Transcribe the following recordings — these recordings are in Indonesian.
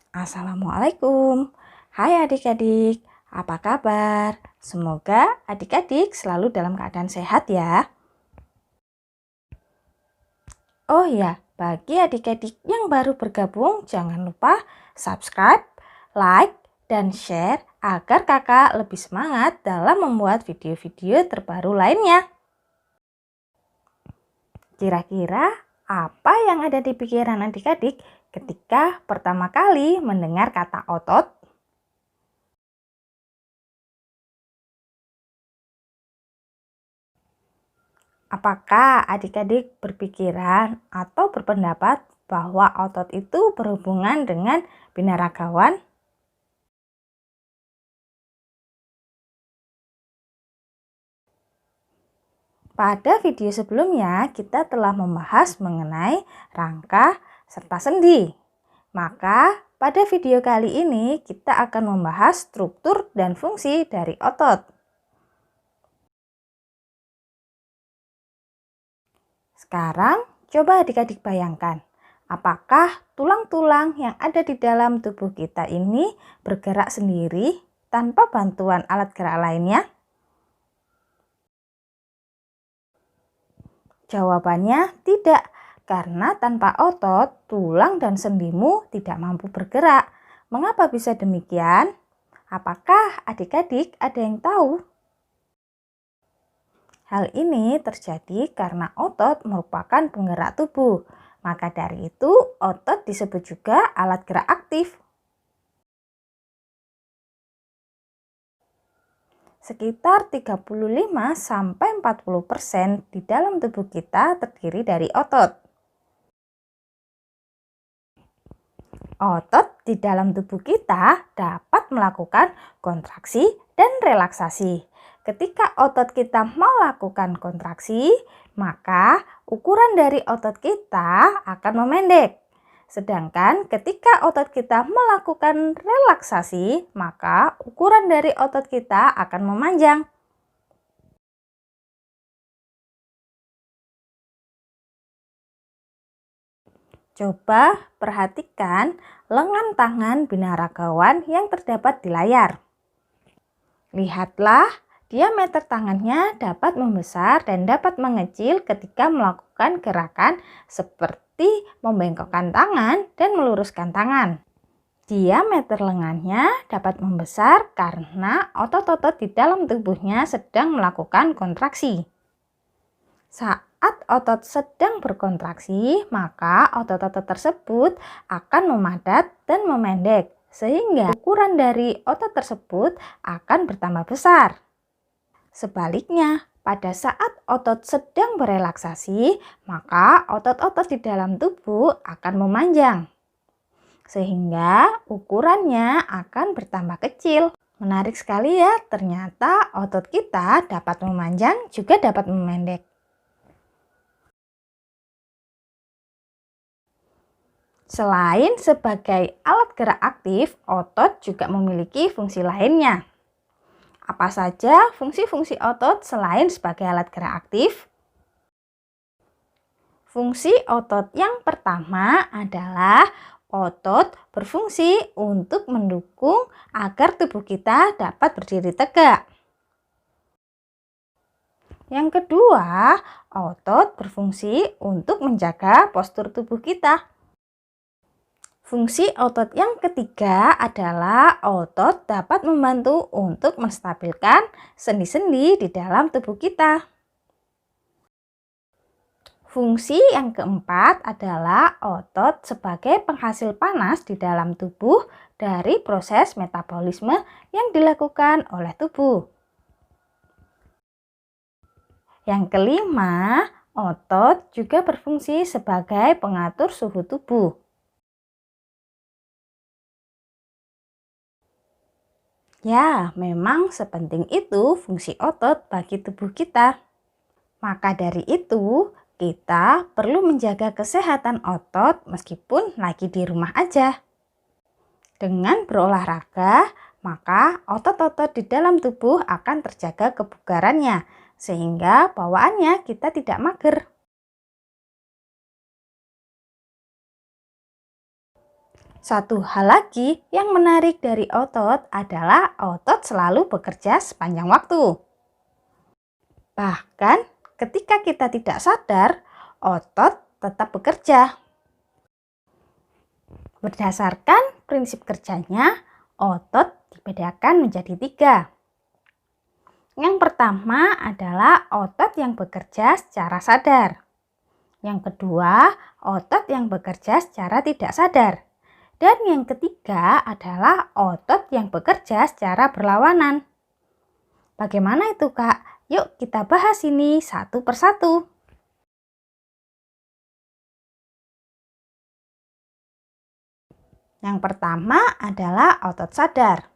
Assalamualaikum. Hai adik-adik, apa kabar? Semoga adik-adik selalu dalam keadaan sehat ya. Oh ya, bagi adik-adik yang baru bergabung, jangan lupa subscribe, like, dan share agar kakak lebih semangat dalam membuat video-video terbaru lainnya. Kira-kira apa yang ada di pikiran adik-adik ketika pertama kali mendengar kata otot? Apakah adik-adik berpikiran atau berpendapat bahwa otot itu berhubungan dengan binaragawan? Pada video sebelumnya, kita telah membahas mengenai rangka serta sendi. Maka, pada video kali ini kita akan membahas struktur dan fungsi dari otot. Sekarang, coba adik-adik bayangkan, apakah tulang-tulang yang ada di dalam tubuh kita ini bergerak sendiri tanpa bantuan alat gerak lainnya? Jawabannya tidak, karena tanpa otot, tulang dan sendimu tidak mampu bergerak. Mengapa bisa demikian? Apakah adik-adik ada yang tahu? Hal ini terjadi karena otot merupakan penggerak tubuh. Maka dari itu, otot disebut juga alat gerak aktif. Sekitar 35-40% di dalam tubuh kita terdiri dari otot. Otot di dalam tubuh kita dapat melakukan kontraksi dan relaksasi. Ketika otot kita melakukan kontraksi, maka ukuran dari otot kita akan memendek. Sedangkan ketika otot kita melakukan relaksasi, maka ukuran dari otot kita akan memanjang. Coba perhatikan lengan tangan binaragawan yang terdapat di layar. Lihatlah, diameter tangannya dapat membesar dan dapat mengecil ketika melakukan gerakan seperti membengkokkan tangan dan meluruskan tangan. Diameter lengannya dapat membesar karena otot-otot di dalam tubuhnya sedang melakukan kontraksi. Saat otot sedang berkontraksi, maka otot-otot tersebut akan memadat dan memendek, sehingga ukuran dari otot tersebut akan bertambah besar. Sebaliknya, pada saat otot sedang berelaksasi, maka otot-otot di dalam tubuh akan memanjang, sehingga ukurannya akan bertambah kecil. Menarik sekali ya, ternyata otot kita dapat memanjang juga dapat memendek. Selain sebagai alat gerak aktif, otot juga memiliki fungsi lainnya. Apa saja fungsi-fungsi otot selain sebagai alat gerak aktif? Fungsi otot yang pertama adalah otot berfungsi untuk mendukung agar tubuh kita dapat berdiri tegak. Yang kedua, otot berfungsi untuk menjaga postur tubuh kita. Fungsi otot yang ketiga adalah otot dapat membantu untuk menstabilkan sendi-sendi di dalam tubuh kita. Fungsi yang keempat adalah otot sebagai penghasil panas di dalam tubuh dari proses metabolisme yang dilakukan oleh tubuh. Yang kelima, otot juga berfungsi sebagai pengatur suhu tubuh. Ya, memang sepenting itu fungsi otot bagi tubuh kita. Maka dari itu, kita perlu menjaga kesehatan otot meskipun lagi di rumah aja. Dengan berolahraga, maka otot-otot di dalam tubuh akan terjaga kebugarannya, sehingga bawaannya kita tidak mager. Satu hal lagi yang menarik dari otot adalah otot selalu bekerja sepanjang waktu. Bahkan ketika kita tidak sadar, otot tetap bekerja. Berdasarkan prinsip kerjanya, otot dibedakan menjadi 3. Yang pertama adalah otot yang bekerja secara sadar. Yang kedua, otot yang bekerja secara tidak sadar. Dan yang ketiga adalah otot yang bekerja secara berlawanan. Bagaimana itu, Kak? Yuk kita bahas ini satu persatu. Yang pertama adalah otot sadar.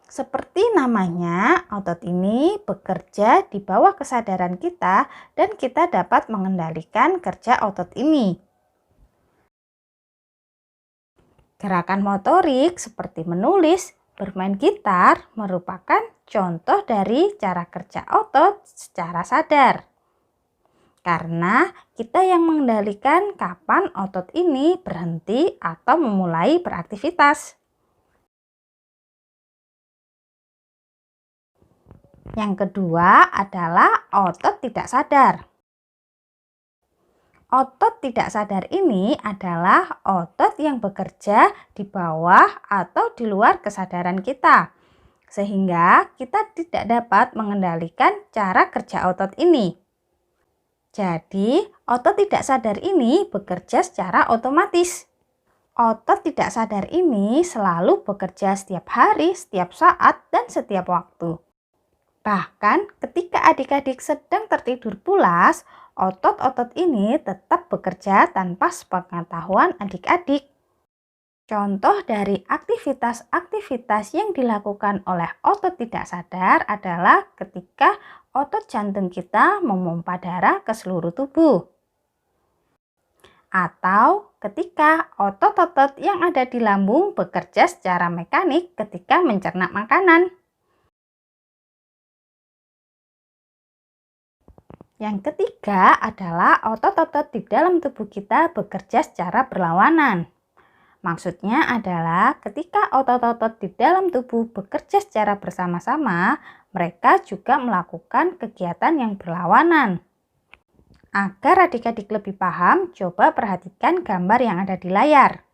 Seperti namanya, otot ini bekerja di bawah kesadaran kita dan kita dapat mengendalikan kerja otot ini. Gerakan motorik seperti menulis, bermain gitar merupakan contoh dari cara kerja otot secara sadar. Karena kita yang mengendalikan kapan otot ini berhenti atau memulai beraktivitas. Yang kedua adalah otot tidak sadar. Otot tidak sadar ini adalah otot yang bekerja di bawah atau di luar kesadaran kita, sehingga kita tidak dapat mengendalikan cara kerja otot ini. Jadi, otot tidak sadar ini bekerja secara otomatis. Otot tidak sadar ini selalu bekerja setiap hari, setiap saat, dan setiap waktu. Bahkan ketika adik-adik sedang tertidur pulas, otot-otot ini tetap bekerja tanpa sepengetahuan adik-adik. Contoh dari aktivitas-aktivitas yang dilakukan oleh otot tidak sadar adalah ketika otot jantung kita memompa darah ke seluruh tubuh. Atau ketika otot-otot yang ada di lambung bekerja secara mekanik ketika mencerna makanan. Yang ketiga adalah otot-otot di dalam tubuh kita bekerja secara berlawanan. Maksudnya adalah ketika otot-otot di dalam tubuh bekerja secara bersama-sama, mereka juga melakukan kegiatan yang berlawanan. Agar adik-adik lebih paham, coba perhatikan gambar yang ada di layar.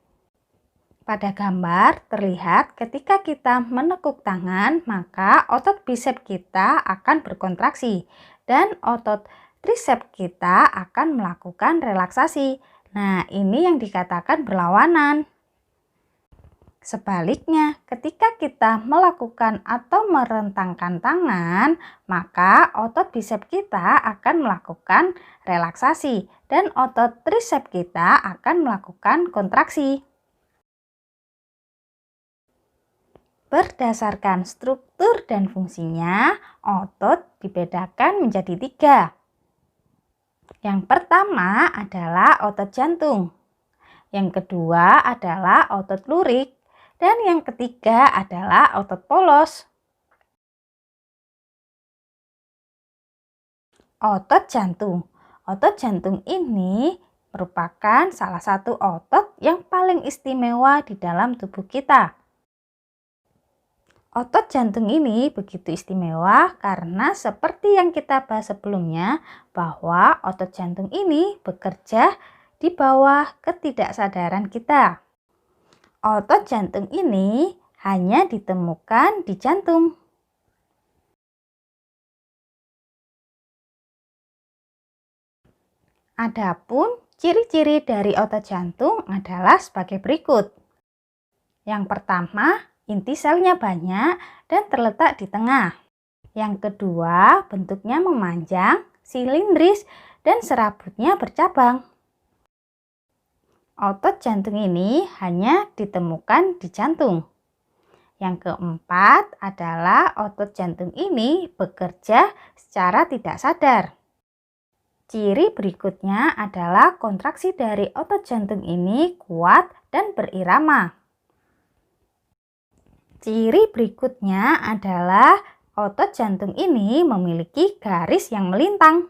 Pada gambar terlihat ketika kita menekuk tangan, maka otot bisep kita akan berkontraksi dan otot tricep kita akan melakukan relaksasi. Nah, ini yang dikatakan berlawanan. Sebaliknya, ketika kita melakukan atau merentangkan tangan, maka otot bisep kita akan melakukan relaksasi dan otot tricep kita akan melakukan kontraksi. Berdasarkan struktur dan fungsinya, otot dibedakan menjadi 3. Yang pertama adalah otot jantung. Yang kedua adalah otot lurik. Dan yang ketiga adalah otot polos. Otot jantung. Otot jantung ini merupakan salah satu otot yang paling istimewa di dalam tubuh kita. Otot jantung ini begitu istimewa karena seperti yang kita bahas sebelumnya, bahwa otot jantung ini bekerja di bawah ketidaksadaran kita. Otot jantung ini hanya ditemukan di jantung. Adapun ciri-ciri dari otot jantung adalah sebagai berikut. Yang pertama, inti selnya banyak dan terletak di tengah. Yang kedua, bentuknya memanjang, silindris, dan serabutnya bercabang. Otot jantung ini hanya ditemukan di jantung. Yang keempat adalah otot jantung ini bekerja secara tidak sadar. Ciri berikutnya adalah kontraksi dari otot jantung ini kuat dan berirama. Ciri berikutnya adalah otot jantung ini memiliki garis yang melintang.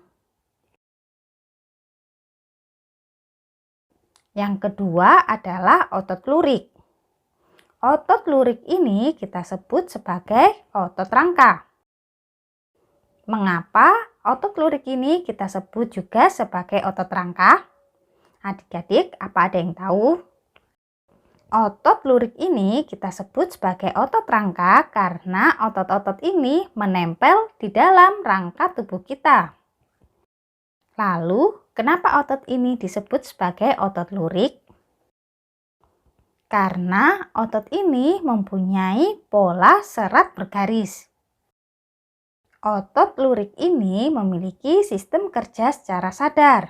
Yang kedua adalah otot lurik. Otot lurik ini kita sebut sebagai otot rangka. Mengapa otot lurik ini kita sebut juga sebagai otot rangka? Adik-adik, apa ada yang tahu? Otot lurik ini kita sebut sebagai otot rangka karena otot-otot ini menempel di dalam rangka tubuh kita. Lalu, kenapa otot ini disebut sebagai otot lurik? Karena otot ini mempunyai pola serat bergaris. Otot lurik ini memiliki sistem kerja secara sadar.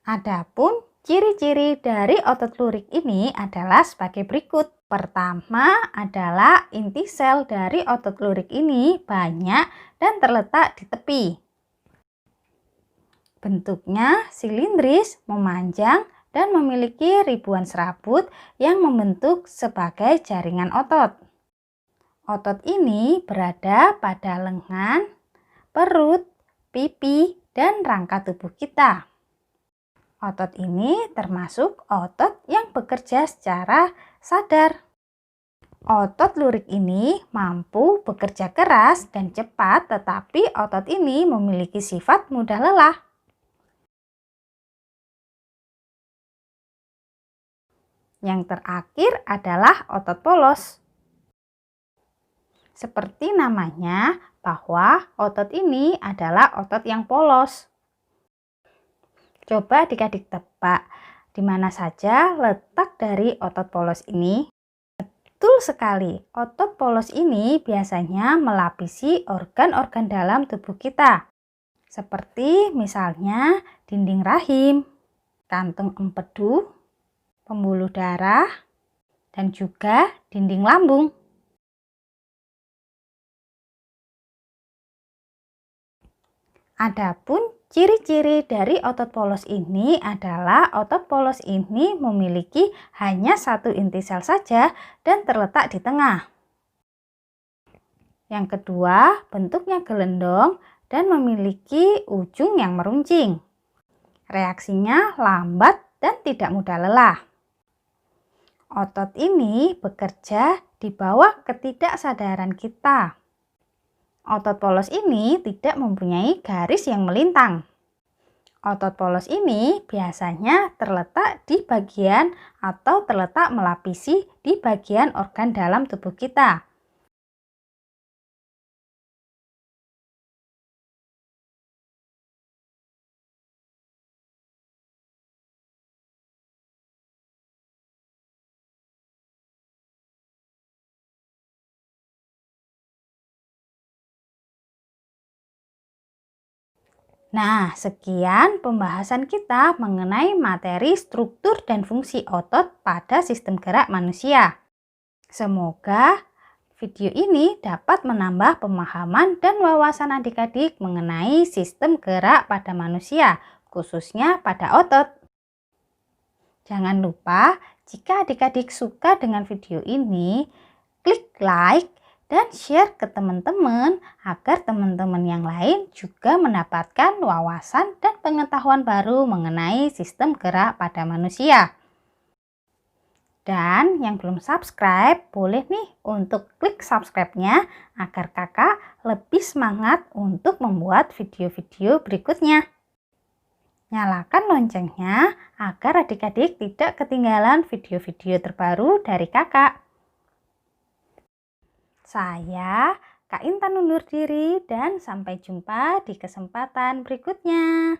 Adapun ciri-ciri dari otot lurik ini adalah sebagai berikut. Pertama adalah inti sel dari otot lurik ini banyak dan terletak di tepi. Bentuknya silindris, memanjang, dan memiliki ribuan serabut yang membentuk sebagai jaringan otot. Otot ini berada pada lengan, perut, pipi, dan rangka tubuh kita. Otot ini termasuk otot yang bekerja secara sadar. Otot lurik ini mampu bekerja keras dan cepat, tetapi otot ini memiliki sifat mudah lelah. Yang terakhir adalah otot polos. Seperti namanya, bahwa otot ini adalah otot yang polos. Coba adik-adik tebak, di mana saja letak dari otot polos ini? Betul sekali, otot polos ini biasanya melapisi organ-organ dalam tubuh kita. Seperti misalnya dinding rahim, kantung empedu, pembuluh darah, dan juga dinding lambung. Adapun ciri-ciri dari otot polos ini adalah otot polos ini memiliki hanya satu inti sel saja dan terletak di tengah. Yang kedua, bentuknya gelendong dan memiliki ujung yang meruncing. Reaksinya lambat dan tidak mudah lelah. Otot ini bekerja di bawah ketidaksadaran kita. Otot polos ini tidak mempunyai garis yang melintang. Otot polos ini biasanya terletak di bagian atau terletak melapisi di bagian organ dalam tubuh kita. Nah, sekian pembahasan kita mengenai materi struktur dan fungsi otot pada sistem gerak manusia. Semoga video ini dapat menambah pemahaman dan wawasan adik-adik mengenai sistem gerak pada manusia, khususnya pada otot. Jangan lupa, jika adik-adik suka dengan video ini, klik like dan share ke teman-teman agar teman-teman yang lain juga mendapatkan wawasan dan pengetahuan baru mengenai sistem gerak pada manusia. Dan yang belum subscribe, boleh nih untuk klik subscribe-nya agar kakak lebih semangat untuk membuat video-video berikutnya. Nyalakan loncengnya agar adik-adik tidak ketinggalan video-video terbaru dari kakak. Saya Kak Intan undur diri dan sampai jumpa di kesempatan berikutnya.